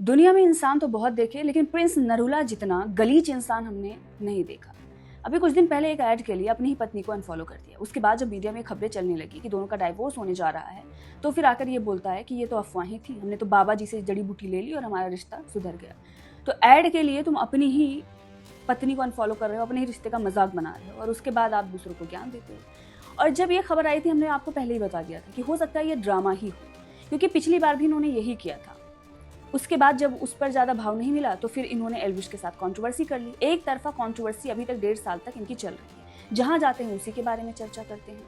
दुनिया में इंसान तो बहुत देखे, लेकिन प्रिंस नरूला जितना गलीच इंसान हमने नहीं देखा। अभी कुछ दिन पहले एक ऐड के लिए अपनी ही पत्नी को अनफॉलो कर दिया। उसके बाद जब मीडिया में खबरें चलने लगी कि दोनों का डाइवोर्स होने जा रहा है, तो फिर आकर ये बोलता है कि ये तो अफवाहें थी, हमने तो बाबा जी से जड़ी बूटी ले ली और हमारा रिश्ता सुधर गया। तो ऐड के लिए तुम अपनी ही पत्नी को अनफॉलो कर रहे हो, अपने ही रिश्ते का मजाक बना रहे हो, और उसके बाद आप दूसरों को ज्ञान देते हो। और जब ये खबर आई थी, हमने आपको पहले ही बता दिया था कि हो सकता है ये ड्रामा ही हो, क्योंकि पिछली बार भी इन्होंने यही किया था। उसके बाद जब उस पर ज़्यादा भाव नहीं मिला, तो फिर इन्होंने एल्विश के साथ कंट्रोवर्सी कर ली। एक तरफा कंट्रोवर्सी अभी तक 1.5 साल तक इनकी चल रही है, जहाँ जाते हैं उसी के बारे में चर्चा करते हैं।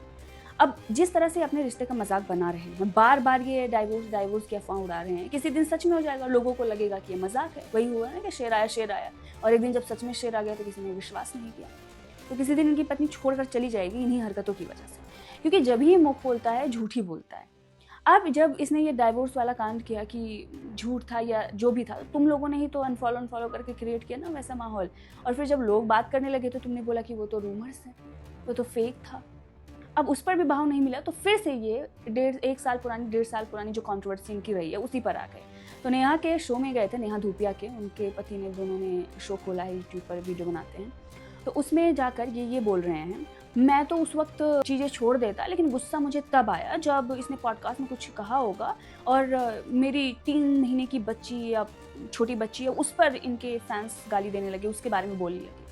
अब जिस तरह से अपने रिश्ते का मजाक बना रहे हैं, बार बार ये डाइवोर्स की अफवाह उड़ा रहे हैं, किसी दिन सच में हो जाएगा, लोगों को लगेगा कि ये मजाक है। वही हुआ ना कि शेर आया, और एक दिन जब सच में शेर आ गया तो किसी ने विश्वास नहीं किया। तो किसी दिन इनकी पत्नी छोड़कर चली जाएगी इन्हीं हरकतों की वजह से, क्योंकि जब ही मुँह खोलता है झूठ ही बोलता है। अब जब इसने ये डाइवोर्स वाला कांड किया कि झूठ था या जो भी था, तुम लोगों ने ही तो अनफॉलो करके क्रिएट किया ना वैसा माहौल। और फिर जब लोग बात करने लगे तो तुमने बोला कि वो तो रूमर्स है, वो तो फेक था। अब उस पर भी भाव नहीं मिला, तो फिर से ये 1.5 साल पुरानी जो कंट्रोवर्सी इनकी रही है उसी पर आ गए। तो नेहा के शो में गए थे, नेहा धूपिया के, उनके पति ने, दोनों ने शो खोला है, यूट्यूब पर वीडियो बनाते हैं। तो उसमें जाकर ये बोल रहे हैं, मैं तो उस वक्त चीज़ें छोड़ देता, लेकिन गुस्सा मुझे तब आया जब इसने पॉडकास्ट में कुछ कहा होगा और मेरी 3 महीने की बच्ची या छोटी बच्ची है, उस पर इनके फैंस गाली देने लगे, उसके बारे में बोलने लगे।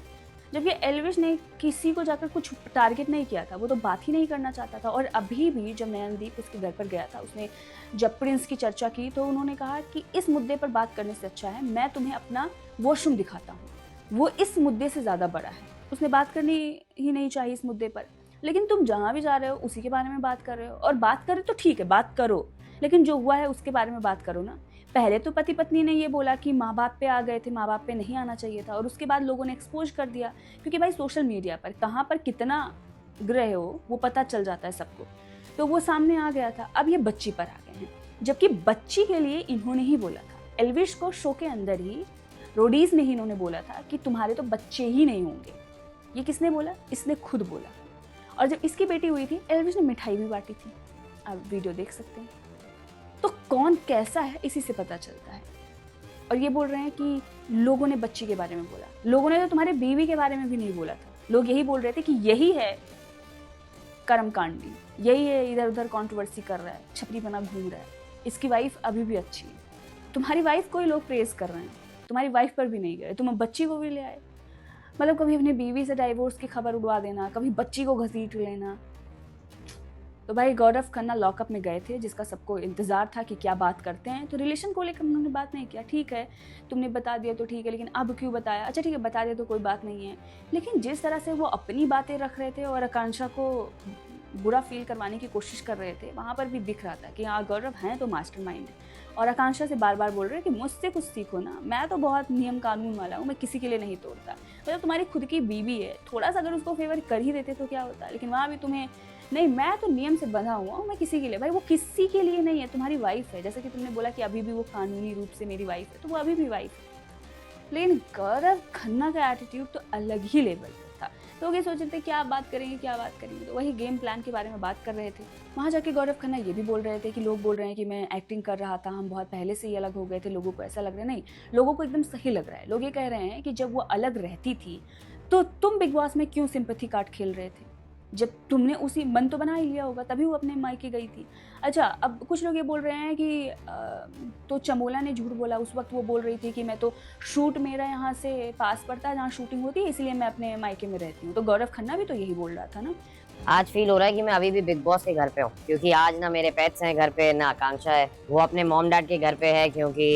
जबकि एल्विश ने किसी को जाकर कुछ टारगेट नहीं किया था, वो तो बात ही नहीं करना चाहता था। और अभी भी जब नयनदीप उसके घर पर गया था, उसने जब प्रिंस की चर्चा की, तो उन्होंने कहा कि इस मुद्दे पर बात करने से अच्छा है मैं तुम्हें अपना वॉशरूम दिखाता हूँ, वो इस मुद्दे से ज़्यादा बड़ा है। उसने बात करनी ही नहीं चाहिए इस मुद्दे पर, लेकिन तुम जहाँ भी जा रहे हो उसी के बारे में बात कर रहे हो। और बात करें तो ठीक है, बात करो, लेकिन जो हुआ है उसके बारे में बात करो ना। पहले तो पति पत्नी ने ये बोला कि माँ बाप पे आ गए थे, माँ बाप पे नहीं आना चाहिए था, और उसके बाद लोगों ने एक्सपोज कर दिया, क्योंकि भाई सोशल मीडिया पर कहाँ पर कितना ग्रह हो वो पता चल जाता है सबको। तो वो सामने आ गया था। अब ये बच्ची पर आ गए हैं, जबकि बच्ची के लिए इन्होंने ही बोला था। एल्विश को शो के अंदर ही रोडीज ने ही इन्होंने बोला था कि तुम्हारे तो बच्चे ही नहीं होंगे। ये किसने बोला? इसने खुद बोला। और जब इसकी बेटी हुई थी, एल्विश ने मिठाई भी बांटी थी, आप वीडियो देख सकते हैं। तो कौन कैसा है इसी से पता चलता है। और ये बोल रहे हैं कि लोगों ने बच्ची के बारे में बोला, लोगों ने तो तुम्हारे बीवी के बारे में भी नहीं बोला था। लोग यही बोल रहे थे कि यही है कर्मकांडी, यही है इधर उधर कंट्रोवर्सी कर रहा है, छपरी बना घूम रहा है, इसकी वाइफ अभी भी अच्छी है। तुम्हारी वाइफ को ही लोग प्रेज कर रहे हैं, तुम्हारी वाइफ पर भी नहीं गए, तुम बच्ची को भी ले आए। मतलब कभी अपनी बीवी से डाइवोर्स की खबर उड़वा देना, कभी बच्ची को घसीट लेना। तो भाई गौरव खन्ना लॉकअप में गए थे, जिसका सबको इंतजार था कि क्या बात करते हैं। तो रिलेशन को लेकर उन्होंने बात नहीं किया, ठीक है तुमने बता दिया तो ठीक है, लेकिन अब क्यों बताया? अच्छा ठीक है, बता दिया तो कोई बात नहीं है। लेकिन जिस तरह से वो अपनी बातें रख रहे थे और आकांक्षा को बुरा फील करवाने की कोशिश कर रहे थे, वहाँ पर भी दिख रहा था कि हाँ गौरव हैं तो मास्टरमाइंड है। और आकांक्षा से बार बार बोल रहे हैं कि मुझसे कुछ सीखो ना, मैं तो बहुत नियम कानून वाला हूँ, मैं किसी के लिए नहीं तोड़ता। मतलब तुम्हारी खुद की बीवी है, थोड़ा सा अगर उसको फेवर कर ही देते तो क्या होता, लेकिन वहाँ भी तुम्हें नहीं, मैं तो नियम से बंधा हुआ हूँ, मैं किसी के लिए। भाई वो किसी के लिए नहीं है, तुम्हारी वाइफ है। जैसे कि तुमने बोला कि अभी भी वो कानूनी रूप से मेरी वाइफ है, तो वो अभी भी वाइफ है। लेकिन गौरव खन्ना का एटीट्यूड तो अलग ही लेवल पर था। तो लोग ये सोच रहे थे क्या बात करेंगे, तो वही गेम प्लान के बारे में बात कर रहे थे। वहाँ जाके गौरव खन्ना ये भी बोल रहे थे कि लोग बोल रहे हैं कि मैं एक्टिंग कर रहा था, हम बहुत पहले से ही अलग हो गए थे, लोगों को ऐसा लग रहा है। नहीं, लोगों को एकदम सही लग रहा है। लोग ये कह रहे हैं कि जब वो अलग रहती थी तो तुम बिग बॉस में क्यों सिंपैथी कार्ड खेल रहे थे? जब तुमने उसी मन तो बना ही लिया होगा, तभी वो अपने मायके गई थी। अच्छा, अब कुछ लोग ये बोल रहे हैं कि तो चमोला ने झूठ बोला। उस वक्त वो बोल रही थी कि मैं तो शूट मेरा यहाँ से पास पड़ता है जहाँ शूटिंग होती है, इसलिए मैं अपने मायके में रहती हूँ। तो गौरव खन्ना भी तो यही बोल रहा था ना। आज फील हो रहा है कि मैं अभी भी बिग बॉस के घर पे हूँ, क्योंकि आज ना मेरे पेट्स हैं घर पे, ना आकांक्षा है। वो अपने मॉम डैड के घर पे है, क्योंकि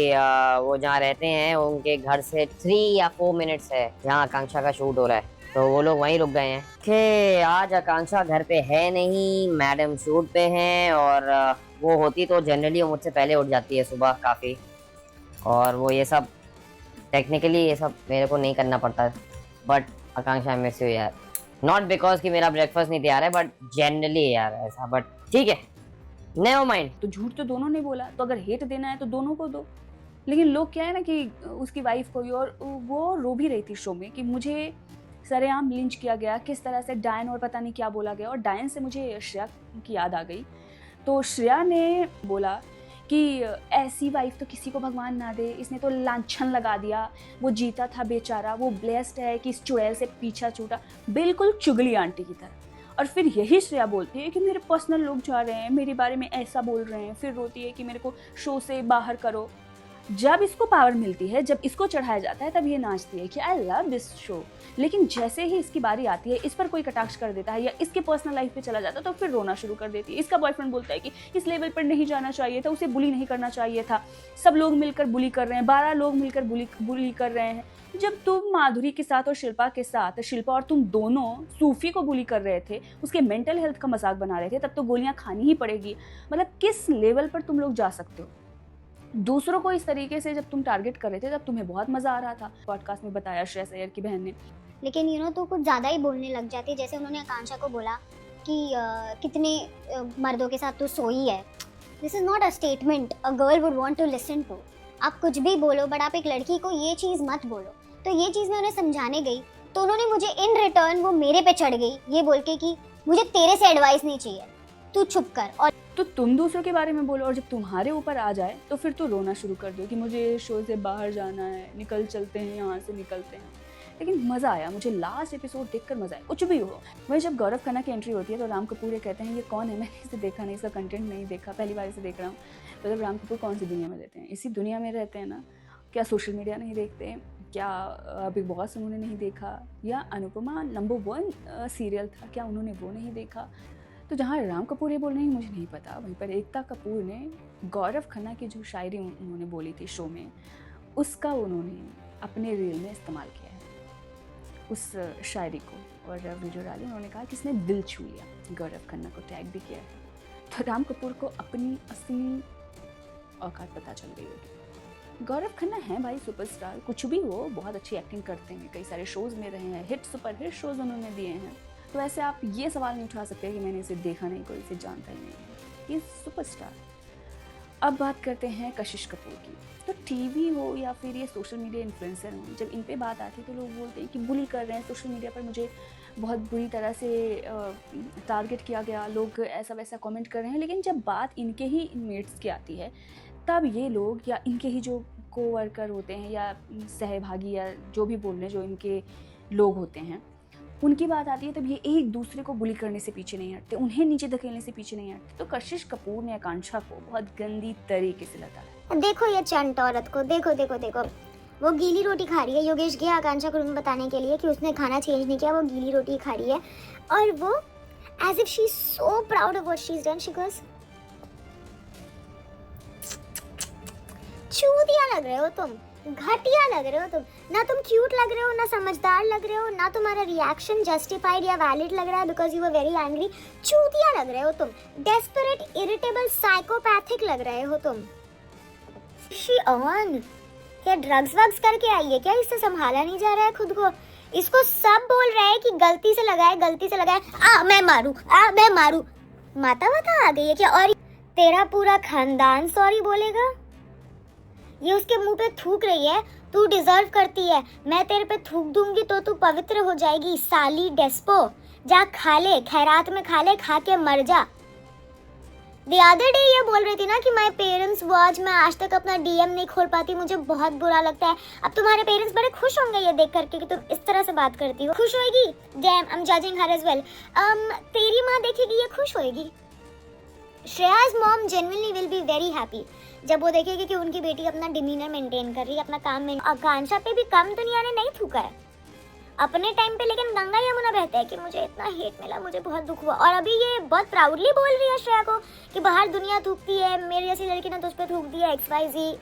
वो जहाँ रहते हैं उनके घर से 3 या 4 मिनट्स है जहाँ आकांक्षा का शूट हो रहा है, तो वो लोग वहीं रुक गए हैं। कि आज आकांक्षा घर पे है नहीं, मैडम शूट पे हैं, और वो होती तो जनरली वो मुझसे पहले उठ जाती है सुबह काफ़ी, और वो ये सब टेक्निकली ये सब मेरे को नहीं करना पड़ता। But Akanksha I miss you यार, नॉट बिकॉज कि मेरा ब्रेकफास्ट नहीं तैयार है, बट जनरली यार ऐसा। बट ठीक है, नेवर माइंड। तो झूठ तो दोनों ने बोला, तो अगर हेट देना है तो दोनों को दो। लेकिन लोग क्या है ना कि उसकी वाइफ को ही, और वो रो भी रही थी शो में कि मुझे सरेआम लिंच किया गया, किस तरह से डायन और पता नहीं क्या बोला गया। और डायन से मुझे श्रेया की याद आ गई। तो श्रेया ने बोला कि ऐसी वाइफ तो किसी को भगवान ना दे, इसने तो लांछन लगा दिया, वो जीता था बेचारा, वो ब्लेस्ड है कि इस चुड़ैल से पीछा छूटा। बिल्कुल चुगली आंटी की तरह। और फिर यही श्रेया बोलती है कि मेरे पर्सनल लोग जा रहे हैं, मेरे बारे में ऐसा बोल रहे हैं, फिर रोती है कि मेरे को शो से बाहर करो। जब इसको पावर मिलती है, जब इसको चढ़ाया जाता है, तब ये नाचती है कि आई लव दिस शो। लेकिन जैसे ही इसकी बारी आती है, इस पर कोई कटाक्ष कर देता है या इसके पर्सनल लाइफ पे चला जाता है, तो फिर रोना शुरू कर देती है। इसका बॉयफ्रेंड बोलता है कि इस लेवल पर नहीं जाना चाहिए था, उसे बुली नहीं करना चाहिए था, सब लोग मिलकर बुली कर रहे हैं, 12 लोग मिलकर बुली कर रहे हैं। जब तुम माधुरी के साथ और शिल्पा के साथ, शिल्पा और तुम दोनों सूफी को बुली कर रहे थे, उसके मेंटल हेल्थ का मजाक बना रहे थे, तब तो गोलियां खानी ही पड़ेगी। मतलब किस लेवल पर तुम लोग जा सकते हो? दूसरों को इस तरीके से जब तुम टारगेट कर रहे थे, तब तुम्हें बहुत मजा आ रहा था। पॉडकास्ट में बताया श्रेयस अय्यर की बहन ने। लेकिन तू कुछ ज़्यादा ही बोलने लग जाती है। जैसे उन्होंने आकांक्षा को बोला कि कितने मर्दों के साथ तू सोई है। This is not a statement a girl would want to listen to. आप कुछ भी बोलो, बट आप एक लड़की को ये चीज़ मत बोलो। तो ये चीज़ मैं उन्हें समझाने गई, तो उन्होंने मुझे इन रिटर्न वो मेरे पे चढ़ गई, ये बोल के कि मुझे तेरे से एडवाइस नहीं चाहिए, तू चुप कर। और तो तुम दूसरों के बारे में बोलो, और जब तुम्हारे ऊपर आ जाए तो फिर तो रोना शुरू कर दो कि मुझे शो से बाहर जाना है, निकल चलते हैं यहाँ से, निकलते हैं। लेकिन मज़ा आया मुझे, लास्ट एपिसोड देखकर मज़ा आया, कुछ भी हो। वही जब गौरव खन्ना की एंट्री होती है, तो राम कपूर ये कहते हैं ये कौन है, मैंने इसे देखा नहीं, इसका कंटेंट नहीं देखा, पहली बार इसे देख रहा हूँ। मतलब राम कपूर कौन सी दुनिया में रहते हैं? इसी दुनिया में रहते हैं ना? क्या सोशल मीडिया नहीं देखते? क्या बिग बॉस उन्होंने नहीं देखा? या अनुपमा नंबर 1 सीरियल था, क्या उन्होंने वो नहीं देखा? तो जहाँ राम कपूर ये बोल रहे हैं मुझे नहीं पता, वहीं पर एकता कपूर ने गौरव खन्ना की जो शायरी उन्होंने बोली थी शो में, उसका उन्होंने अपने रील में इस्तेमाल किया है उस शायरी को, और वीडियो डाली। उन्होंने कहा कि इसने दिल छू लिया, गौरव खन्ना को टैग भी किया है। तो राम कपूर को अपनी असली औकात पता चल गई होगी। गौरव खन्ना है भाई सुपरस्टार, कुछ भी हो, बहुत अच्छी एक्टिंग करते हैं, कई सारे शोज़ में रहे हैं, हिट सुपर हिट शोज़ उन्होंने दिए हैं। तो ऐसे आप ये सवाल नहीं उठा सकते कि मैंने इसे देखा नहीं, कोई इसे जानता ही नहीं, ये सुपरस्टार। अब बात करते हैं कशिश कपूर की। तो टीवी हो या फिर ये सोशल मीडिया इन्फ्लुएंसर हो, जब इन पे बात आती है तो लोग बोलते हैं कि बुली कर रहे हैं सोशल मीडिया पर, मुझे बहुत बुरी तरह से टारगेट किया गया, लोग ऐसा वैसा कमेंट कर रहे हैं। लेकिन जब बात इनके ही इनमेट्स की आती है, तब ये लोग या इनके ही जो कोवर्कर होते हैं या सहभागी या जो भी बोल रहे हैं, जो इनके लोग होते हैं, उनकी बात आती है, तब ये एक दूसरे को बुली करने से पीछे नहीं हटते, उन्हें नीचे धकेलने से पीछे नहीं हटते। तो कशिश कपूर ने आकांक्षा को बहुत गंदी तरीके से लताड़ा। देखो ये चंट औरत को, देखो देखो देखो, वो गीली रोटी खा रही है। योगेश गया आकांक्षा को रूम बताने के लिए कि उसने खाना चेंज नहीं किया, वो गीली रोटी खा रही है, और वो as if she is so proud of what she is done, she goes, चूतिया लग रहे हो तुम, घटिया लग रहे हो तुम, ना तुम क्यूट लग रहे हो, ना समझदार लग रहे हो, ना तुम्हारा रिएक्शन जस्टिफाइड या वैलिड लग रहा है because you were very angry. चूतिया लग रहे हो तुम, डेस्परेट, इरिटेबल, साइकोपैथिक लग रहे हो तुम। शी ऑन क्या ड्रग्स वग्स करके आई है क्या? इससे संभाला नहीं जा रहा है खुद को। इसको सब बोल रहा है कि गलती से लगाए, गलती से लगाए, मैं मारू, मैं मारू। माता वाता आ गई है क्या? और तेरा पूरा खानदान सॉरी बोलेगा? ये उसके मुंह पे थूक रही है, तू डिजर्व करती है, मैं तेरे पे थूक दूंगी तो तू पवित्र हो जाएगी, साली डेस्पो। जा खा ले, खैरात में खा ले, खा के मर जा। The other day ये बोल रही थी ना कि माय पेरेंट्स वॉच, मैं आज तक अपना डीएम नहीं खोल पाती, मुझे बहुत बुरा लगता है। अब तुम्हारे पेरेंट्स बड़े खुश होंगे ये देख करके कि तुम इस तरह से बात करती हो। खुश होएगी? Damn, I am judging her as well. तेरी माँ देखेगी ये खुश होएगी। श्रेया's mom genuinely will be very happy जब वो देखेगी कि उनकी बेटी अपना डिमीनर मेंटेन कर रही है, अपना काम में। आकांक्षा पे भी कम दुनिया ने नहीं थूका है अपने टाइम पे, लेकिन गंगा यमुना बहता है कि मुझे इतना हेट मिला, मुझे बहुत दुख हुआ। और अभी ये बहुत प्राउडली बोल रही है श्रेया को कि बाहर दुनिया थूकती है, मेरी जैसी लड़की ने तो उस पर थूक दिया, XYZ।